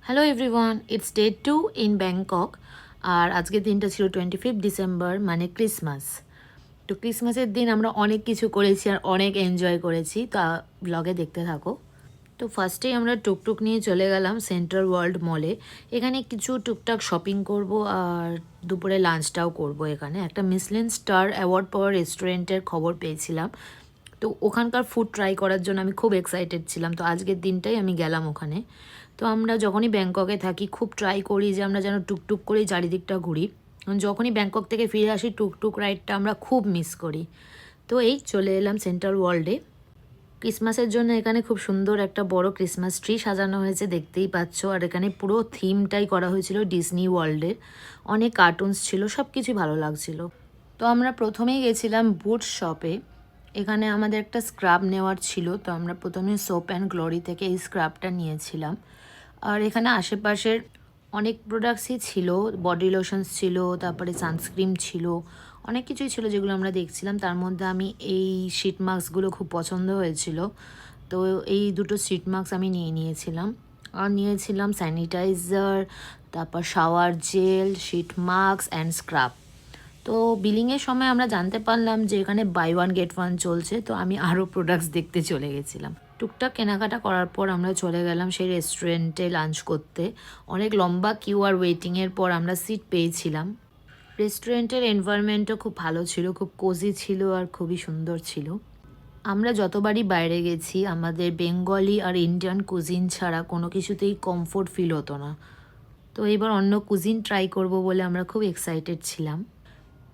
Hello everyone, it's day 2 in Bangkok. আর আজকের দিনটা ছিল 25 ডিসেম্বর, মানে ক্রিসমাস। তো ক্রিসমাসের দিন আমরা অনেক কিছু করেছি আর অনেক এনজয় করেছি, তা ব্লগে দেখতে থাকো। তো ফার্স্টেই আমরা টুকটুক নিয়ে চলে গেলাম সেন্ট্রাল ওয়ার্ল্ড মলে। এখানে কিছু টুকটাক শপিং করব আর দুপুরে লাঞ্চটাও করব। এখানে একটা মিশলিন স্টার অ্যাওয়ার্ড পাওয়া রেস্টুরেন্টের খবর পেয়েছিলাম, তো ওখানকার ফুড ট্রাই করার জন্য আমি খুব এক্সাইটেড ছিলাম। তো আজকের দিনটাই আমি গেলাম ওখানে। তো আমরা যখনই ব্যাংককে থাকি খুব ট্রাই করি যে আমরা যেন টুকটুক করেই চারিদিকটা ঘুরি। যখনই ব্যাংকক থেকে ফিরে আসি টুকটুক রাইডটা আমরা খুব মিস করি। তো এই চলে এলাম সেন্ট্রাল ওয়ার্ল্ডে। ক্রিসমাসের জন্য এখানে খুব সুন্দর একটা বড় ক্রিসমাস ট্রি সাজানো হয়েছে, দেখতেই পাচ্ছ। আর এখানে পুরো থিমটাই করা হয়েছিল ডিজনি ওয়ার্ল্ডের। অনেক কার্টুনস ছিল, সব কিছুই ভালো লাগছিল। তো আমরা প্রথমেই গেছিলাম বুট শপে। এখানে আমাদের একটা স্ক্রাব নেওয়ার ছিল, তো আমরা প্রথমে সোপ অ্যান্ড গ্লোরি থেকে এই স্ক্রাবটা নিয়েছিলাম। আর এখানে আশেপাশের অনেক প্রোডাক্টসই ছিল, বডি লোশনস ছিল, তারপরে সানস্ক্রিন ছিল, অনেক কিছুই ছিল যেগুলো আমরা দেখছিলাম। তার মধ্যে আমি এই শিট মাস্কগুলো খুব পছন্দ হয়েছিল, তো এই দুটো শিট মাস্ক আমি নিয়ে নিয়েছিলাম। আর নিয়েছিলাম স্যানিটাইজার, তারপর shower gel, sheet mask and scrub. তো বিলিংয়ের সময় আমরা জানতে পারলাম যে এখানে বাই ওয়ান গেট ওয়ান চলছে, তো আমি আরও প্রোডাক্টস দেখতে চলে গেছিলাম। টুকটাক কেনাকাটা করার পর আমরা চলে গেলাম সেই রেস্টুরেন্টে লাঞ্চ করতে। অনেক লম্বা কিউ আর ওয়েটিংয়ের পর আমরা সিট পেয়েছিলাম। রেস্টুরেন্টের এনভায়রনমেন্টও খুব ভালো ছিল, খুব কোজি ছিল আর খুবই সুন্দর ছিল। আমরা যতবারই বাইরে গেছি আমাদের বেঙ্গলি আর ইন্ডিয়ান কুজিন ছাড়া কোনো কিছুতেই কমফোর্ট ফিল হতো না। তো এবার অন্য কুজিন ট্রাই করব বলে আমরা খুব এক্সাইটেড ছিলাম।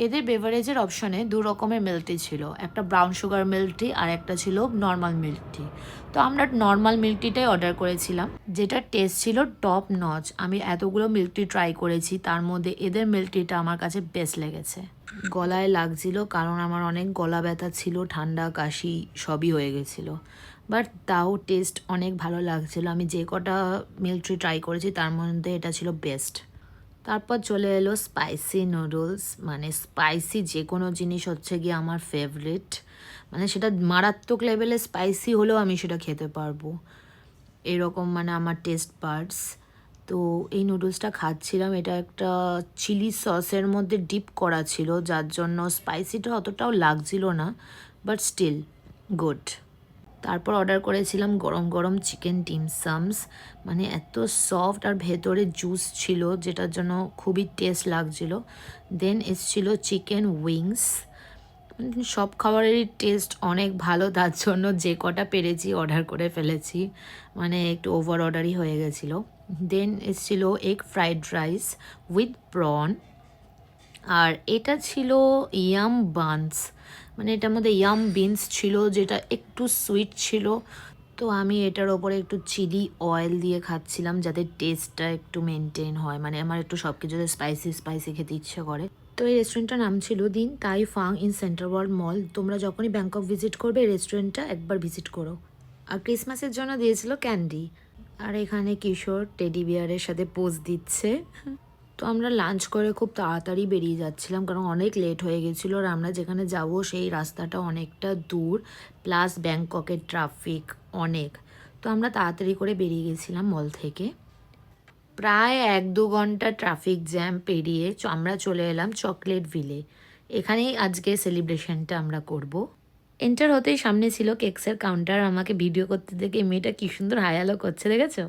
এদের বেভারেজের অপশনে দু রকমের মিল্ক টি ছিল, একটা ব্রাউন সুগার মিল্ক টি আর একটা ছিল নর্মাল মিল্ক টি। তো আমরা নর্মাল মিল্ক টিটাই অর্ডার করেছিলাম, যেটার টেস্ট ছিল টপ নচ। আমি এতগুলো মিল্ক টি ট্রাই করেছি, তার মধ্যে এদের মিল্ক টিটা আমার কাছে বেস্ট লেগেছে। গলায় লাগছিল কারণ আমার অনেক গলা ব্যথা ছিল, ঠান্ডা কাশি সবই হয়ে গেছিলো, বাট তাও টেস্ট অনেক ভালো লাগছিল। আমি যে কটা মিল্ক টি ট্রাই করেছি তার মধ্যে এটা ছিল বেস্ট। তারপর চলে এলো স্পাইসি নুডলস। মানে স্পাইসি যে কোনো জিনিস হচ্ছে গিয়ে আমার ফেভারিট, মানে সেটা মারাত্মক লেভেলে স্পাইসি হলেও আমি সেটা খেতে পারবো, এরকম মানে আমার টেস্ট বাডস। তো এই নুডলসটা খাচ্ছিলাম, এটা একটা চিলি সসের মধ্যে ডিপ করা ছিল, যার জন্য স্পাইসিটা অতটাও লাগছিল না, বাট স্টিল গুড। তারপর অর্ডার করেছিলাম গরম গরম চিকেন ডিমসামস। মানে এত সফট আর ভেতরে জুস ছিল, যেটার জন্য খুবই টেস্ট লাগছিল। দেন এসছিল চিকেন উইংস। সব খাবারেরই টেস্ট অনেক ভালো, তার জন্য যে কটা পেরেছি অর্ডার করে ফেলেছি, মানে একটু ওভার অর্ডারই হয়ে গেছিলো। দেন এসছিল egg fried rice with prawn. আর এটা ছিল ইয়াম বানস, মানে এটার মধ্যে ইয়াম বিনস ছিল যেটা একটু সুইট ছিল। তো আমি এটার ওপরে একটু চিলি অয়েল দিয়ে খাচ্ছিলাম যাতে টেস্টটা একটু মেনটেন হয়, মানে আমার একটু সব কিছুতে স্পাইসি স্পাইসি খেতে ইচ্ছে করে। তো এই রেস্টুরেন্টটার নাম ছিল দিন তাই ফাং ইন সেন্ট্রাল ওয়ার্ল্ড মল। তোমরা যখনই ব্যাংকক ভিজিট করবে এই রেস্টুরেন্টটা একবার ভিজিট করো। আর ক্রিসমাসের জন্য দিয়েছিল ক্যান্ডি। আর এখানে কিশোর টেডি বিয়ারের সাথে পোজ দিচ্ছে। তো আমরা লাঞ্চ করে খুব তাড়াতাড়ি বেরিয়ে যাচ্ছিলাম কারণ অনেক লেট হয়ে গেছিলো। আর আমরা যেখানে যাব সেই রাস্তাটা অনেকটা দূর, প্লাস ব্যাংককের ট্রাফিক অনেক। তো আমরা তাড়াতাড়ি করে বেরিয়ে গেছিলাম মল থেকে। প্রায় 1-2 ঘন্টা ট্রাফিক জ্যাম পেরিয়ে আমরা চলে এলাম চকলেট ভিলে। এখানেই আজকে সেলিব্রেশনটা আমরা করব। এন্টার হতেই সামনে ছিল কেকসের কাউন্টার। আমাকে ভিডিও করতে দেখে মেয়েটা কী সুন্দর হায়ালো করছে, দেখেছো?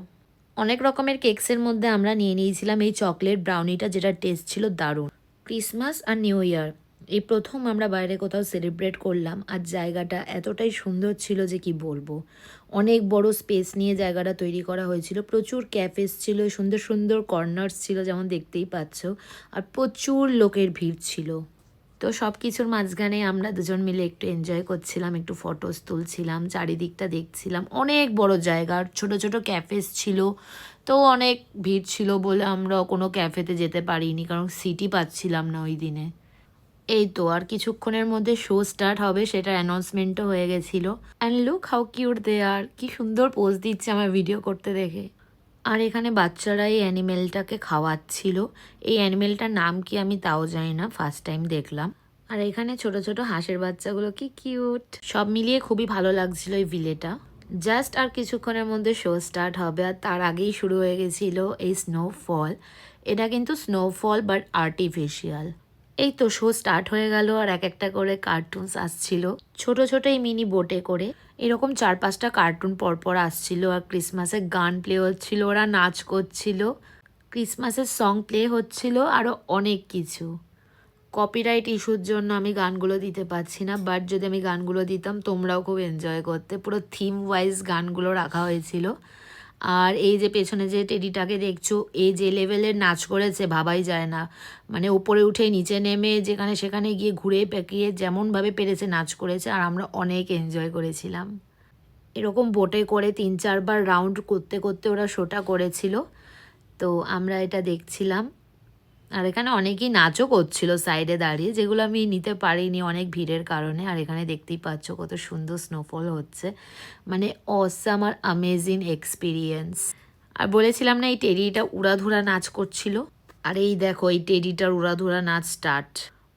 অনেক রকমের কেকসের মধ্যে আমরা নিয়ে নিয়েছিলাম এই চকলেট ব্রাউনিটা, যেটা টেস্ট ছিল দারুণ। ক্রিসমাস আর নিউ ইয়ার এই প্রথম আমরা বাইরে কোথাও সেলিব্রেট করলাম, আর জায়গাটা এতটাই সুন্দর ছিল যে কি বলবো। অনেক বড় স্পেস নিয়ে জায়গাটা তৈরি করা হয়েছিল, প্রচুর ক্যাফেস ছিল, সুন্দর সুন্দর কর্নার্স ছিল যেমন দেখতেই পাচ্ছ, আর প্রচুর লোকের ভিড় ছিল। তো সব কিছুর মাঝখানে আমরা দুজন মিলে একটু এনজয় করছিলাম, একটু ফটোস তুলছিলাম, চারিদিকটা দেখছিলাম। অনেক বড় জায়গা, ছোট ছোট ক্যাফেস ছিল। তো অনেক ভিড় ছিল বলে আমরা কোনো ক্যাফেতে যেতে পারিনি, কারণ সিটই পাচ্ছিলাম না ওই দিনে। এই তো আর কিছুক্ষণের মধ্যে শো স্টার্ট হবে, সেটার অ্যানাউন্সমেন্টও হয়ে গেছিলো। অ্যান্ড লুক হাউ কিউট দে আর, কি সুন্দর পোজ দিচ্ছে আমার ভিডিও করতে দেখে। আর এখানে বাচ্চারা এই অ্যানিমেলটাকে খাওয়াচ্ছিল। এই অ্যানিমেলটার নাম কি আমি তাও জানি না, ফার্স্ট টাইম দেখলাম। আর এখানে ছোট ছোট হাঁসের বাচ্চাগুলো কি কিউট। সব মিলিয়ে খুবই ভালো লাগছিল এই ভিলেটা। জাস্ট আর কিছুক্ষণের মধ্যে শো স্টার্ট হবে, আর তার আগেই শুরু হয়ে গেছিল এই স্নোফল। এটা কিন্তু স্নোফল বাট আর্টিফিশিয়াল। এই তো শো স্টার্ট হয়ে গেল, আর এক একটা করে কার্টুনস আসছিল ছোট ছোট এই মিনি বোটে করে। এরকম 4-5টা কার্টুন পরপর আসছিল, আর ক্রিসমাসের গান প্লে হচ্ছিল, ওরা নাচ করছিল, ক্রিসমাসের সং প্লে হচ্ছিল, আরও অনেক কিছু। কপিরাইট ইস্যুর জন্য আমি গানগুলো দিতে পারছি না, বাট যদি আমি গানগুলো দিতাম তোমরাও খুব এনজয় করতে। পুরো থিম ওয়াইজ গানগুলো রাখা হয়েছিল। আর এই যে পেছনে যে টেডিটাকে দেখছো, এই যে লেভেলের নাচ করেছে ভাবাই যায় না। মানে উপরে উঠে নিচে নেমে যেখানে সেখানে গিয়ে ঘুরে পেঁকিয়ে যেমনভাবে পেরেছে নাচ করেছে, আর আমরা অনেক এনজয় করেছিলাম। এরকম বোটে করে 3-4বার রাউন্ড করতে করতে ওরা শোটা করেছিল, তো আমরা এটা দেখছিলাম। আর এখানে অনেকেই নাচও করছিল সাইডে দাঁড়িয়ে, যেগুলো আমি নিতে পারিনি অনেক ভিড়ের কারণে। আর এখানে দেখতেই পাচ্ছ কত সুন্দর স্নোফল হচ্ছে, মানে অসাম আর অ্যামেজিং এক্সপিরিয়েন্স। আর বলেছিলাম না এই টেডিটা উড়াধুরা নাচ করছিল, আর এই দেখো এই টেডিটার উড়াধুরা নাচ স্টার্ট।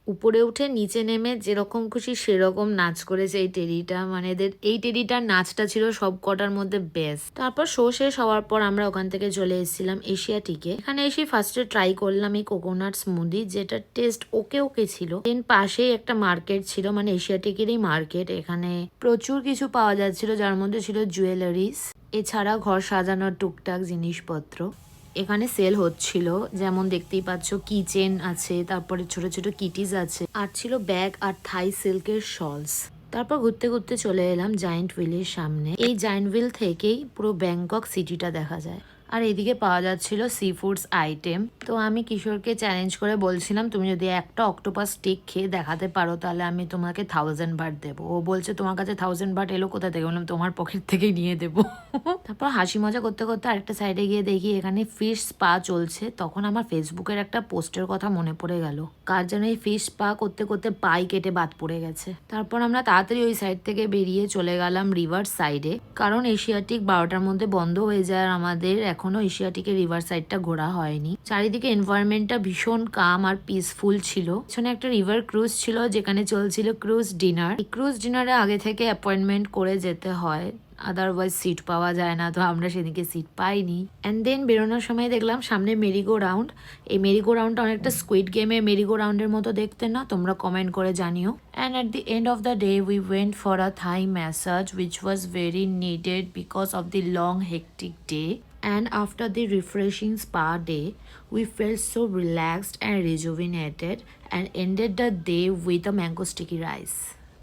উপরে উঠে নিচে নেমে যেরকম খুশি সেরকম নাচ করেছে এই টেডিটা। মানে এই টেডিটার নাচটা ছিল সব কটার মধ্যে বেস্ট। তারপর শো শেষ হওয়ার পর আমরা ওখান থেকে চলে এসেছিলাম এশিয়াটিকে। এখানে এসে ফার্স্টে ট্রাই করলাম এই কোকোনাট স্মুদি, যেটা টেস্ট ওকে ওকে ছিল। দেন পাশেই একটা মার্কেট ছিল, মানে এশিয়াটিকেরই মার্কেট। এখানে প্রচুর কিছু পাওয়া যাচ্ছিল, যার মধ্যে ছিল জুয়েলারিস, এছাড়া ঘর সাজানোর টুকটাক জিনিসপত্র এখানে সেল হচ্ছিল। যেমন দেখতেই পাচ্ছ কিচেন আছে, তারপরে ছোট ছোট কিটিস আছে, আর ছিল ব্যাগ আর থাই সিল্কের শলস। তারপর ঘুরতে ঘুরতে চলে এলাম জায়েন্ট হুইলের সামনে। এই জায়েন্ট হুইল থেকেই পুরো ব্যাংকক সিটিটা দেখা যায়। আর এদিকে পাওয়া যাচ্ছিল সি ফুডস আইটেম। তো আমি কিশোরকে চ্যালেঞ্জ করে বলছিলাম, তুমি যদি একটা অক্টোপাস স্টিক খেয়ে দেখাতে পারো তাহলে আমি তোমাকে 1000 বাট দেবো। ও বলছে তোমার কাছে 1000 বাট এলো কোথা থেকে? বললাম তোমার পকেট থেকেই নিয়ে দেবো। তারপর হাসি মজা করতে করতে আরেকটা সাইডে গিয়ে দেখি এখানে ফিশ স্পা চলছে। তখন আমার ফেসবুকের একটা পোস্টের কথা মনে পড়ে গেল, কার যেন এই ফিশ স্পা করতে করতে পাই কেটে বাদ পড়ে গেছে। তারপর আমরা তাড়াতাড়ি ওই সাইড থেকে বেরিয়ে চলে গেলাম রিভার সাইডে, কারণ এশিয়াটিক 12টার মধ্যে বন্ধ হয়ে যায়, আর আমাদের এখনো এশিয়াটিকের রিভার সাইডটা ঘোরা হয়নি। চারিদিকে এনভায়রনমেন্টটা ভীষণ কাম আর পিসফুল ছিল। পেছনে একটা রিভার ক্রুজ ছিল, যেখানে চলছিল ক্রুজ ডিনার। এই ক্রুজ ডিনারে আগে থেকে অ্যাপয়েন্টমেন্ট করে যেতে হয়, আদারওয়াইজ সিট পাওয়া যায় না। তো আমরা সেদিকে সিট পাইনি। অ্যান্ড দেন বেরোনোর সময় দেখলাম সামনে মেরিগো রাউন্ড। এই মেরিগো রাউন্ডটা অনেকটা স্কুইড গেমের মেরিগো রাউন্ডের মতো দেখতে না? তোমরা কমেন্ট করে জানিও। And at the end of the day we went for a Thai massage which was very needed because of the long hectic day. And after the refreshing spa day, we felt so relaxed and rejuvenated and ended the day with a mango sticky rice.